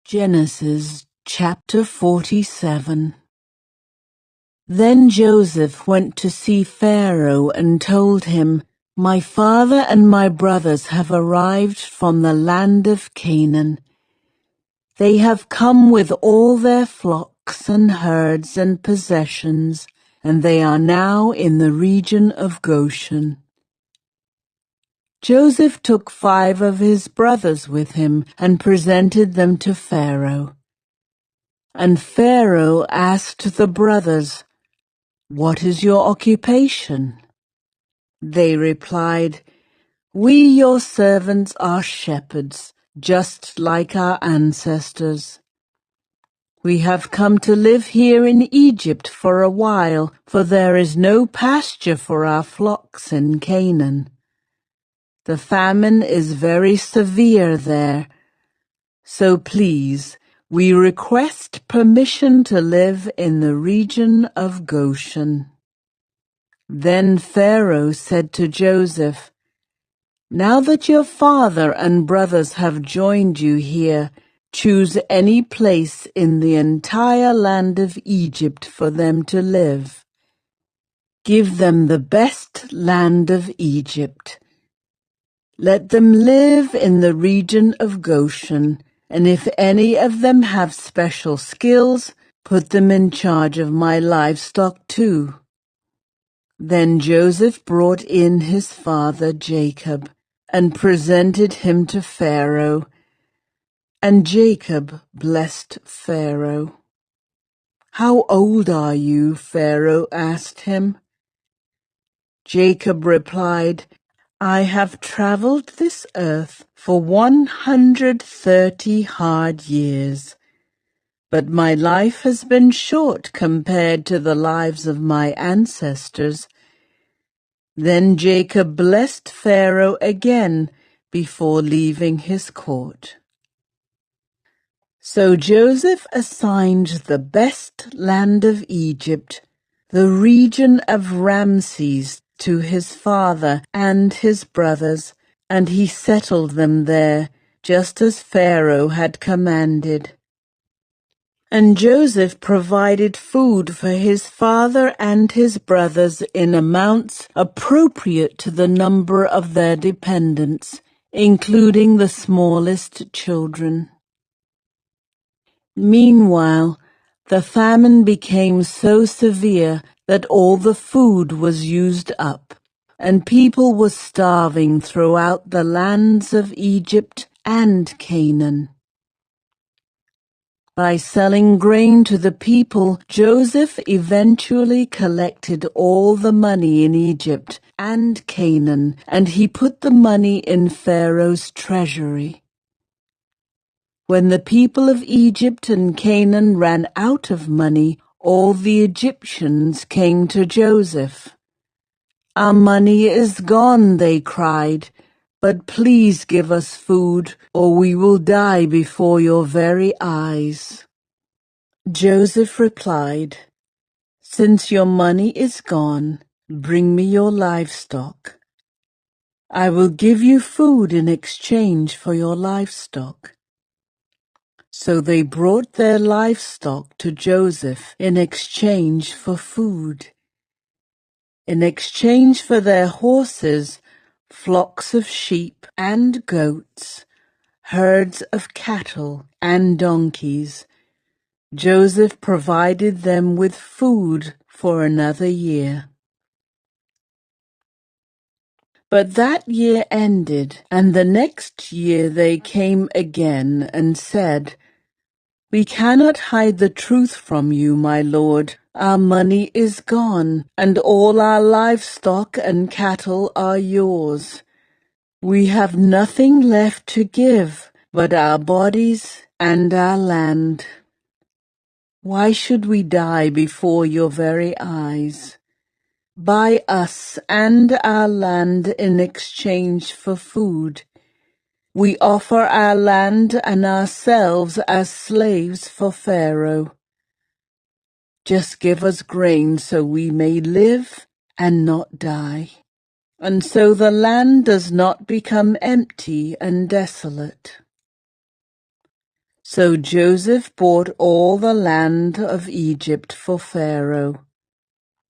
Genesis chapter 47. Then Joseph went to see Pharaoh and told him, "My father and my brothers have arrived from the land of Canaan. They have come with all their flocks and herds and possessions, and they are now in the region of Goshen." Joseph took 5 of his brothers with him and presented them to Pharaoh. And Pharaoh asked the brothers, "What is your occupation?" They replied, "We, your servants, are shepherds, just like our ancestors. We have come to live here in Egypt for a while, for there is no pasture for our flocks in Canaan. The famine is very severe there, so please, we request permission to live in the region of Goshen." Then Pharaoh said to Joseph, "Now that your father and brothers have joined you here, choose any place in the entire land of Egypt for them to live. Give them the best land of Egypt. Let them live in the region of Goshen, and if any of them have special skills, put them in charge of my livestock too." Then Joseph brought in his father Jacob and presented him to Pharaoh, and Jacob blessed Pharaoh. "How old are you?" Pharaoh asked him. Jacob replied, "I have traveled this earth for 130 hard years, but my life has been short compared to the lives of my ancestors." Then Jacob blessed Pharaoh again before leaving his court. So Joseph assigned the best land of Egypt, the region of Ramses, to his father and his brothers, and he settled them there, just as Pharaoh had commanded. And Joseph provided food for his father and his brothers in amounts appropriate to the number of their dependents, including the smallest children. Meanwhile, the famine became so severe that all the food was used up, and people were starving throughout the lands of Egypt and Canaan. By selling grain to the people, Joseph eventually collected all the money in Egypt and Canaan, and he put the money in Pharaoh's treasury. When the people of Egypt and Canaan ran out of money, all the Egyptians came to Joseph. "Our money is gone," they cried, "but please give us food, or we will die before your very eyes." Joseph replied, "Since your money is gone, bring me your livestock. I will give you food in exchange for your livestock." So they brought their livestock to Joseph in exchange for food. In exchange for their horses, flocks of sheep and goats, herds of cattle and donkeys, Joseph provided them with food for another year. But that year ended, and the next year they came again and said, "We cannot hide the truth from you, my lord. Our money is gone, and all our livestock and cattle are yours. We have nothing left to give but our bodies and our land. Why should we die before your very eyes? Buy us and our land in exchange for food. We offer our land and ourselves as slaves for Pharaoh. Just give us grain so we may live and not die, and so the land does not become empty and desolate." So Joseph bought all the land of Egypt for Pharaoh.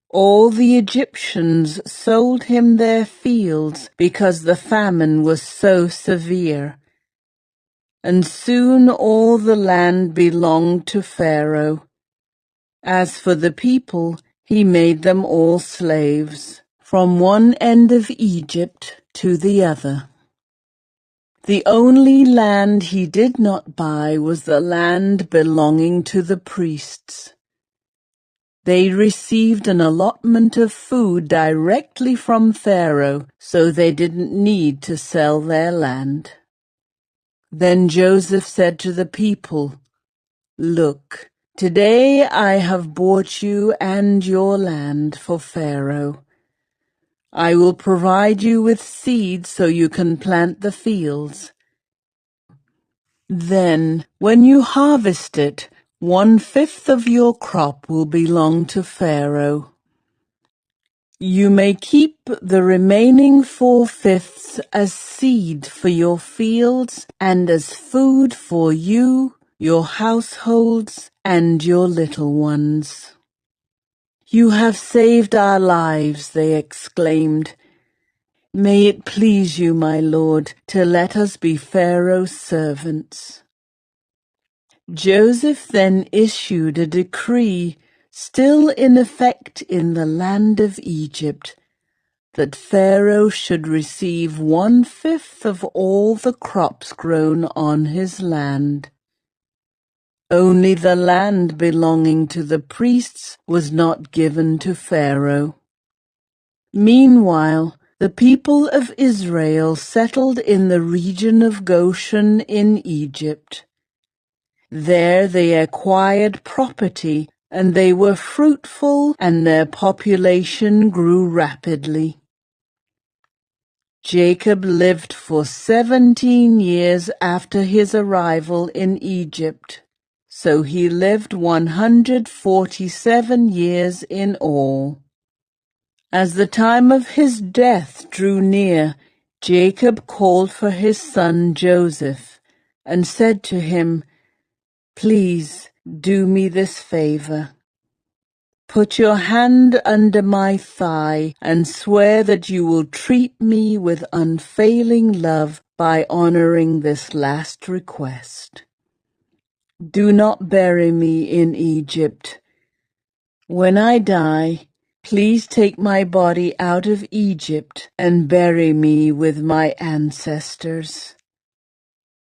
All the Egyptians sold him their fields because the famine was so severe. And soon all the land belonged to Pharaoh. As for the people, he made them all slaves, from one end of Egypt to the other. The only land he did not buy was the land belonging to the priests. They received an allotment of food directly from Pharaoh, so they didn't need to sell their land. Then Joseph said to the people, "Look, today I have bought you and your land for Pharaoh. I will provide you with seed so you can plant the fields. Then, when you harvest it, 1/5 of your crop will belong to Pharaoh. You may keep the remaining 4/5 as seed for your fields and as food for you, your households, and your little ones." "You have saved our lives," they exclaimed. "May it please you, my lord, to let us be Pharaoh's servants." Joseph then issued a decree, still in effect in the land of Egypt, that Pharaoh should receive 1/5 of all the crops grown on his land. Only the land belonging to the priests was not given to Pharaoh. Meanwhile, the people of Israel settled in the region of Goshen in Egypt. There they acquired property, and they were fruitful, and their population grew rapidly. Jacob lived for 17 years after his arrival in Egypt, so he lived 147 years in all. As the time of his death drew near, Jacob called for his son Joseph and said to him, "Please do me this favor. Put your hand under my thigh and swear that you will treat me with unfailing love by honoring this last request. Do not bury me in Egypt. When I die, please take my body out of Egypt and bury me with my ancestors."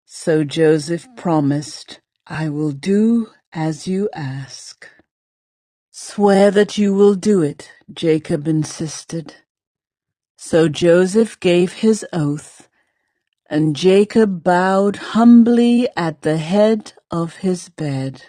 So Joseph promised, "I will do as you ask." "Swear that you will do it," Jacob insisted. So Joseph gave his oath, and Jacob bowed humbly at the head of his bed.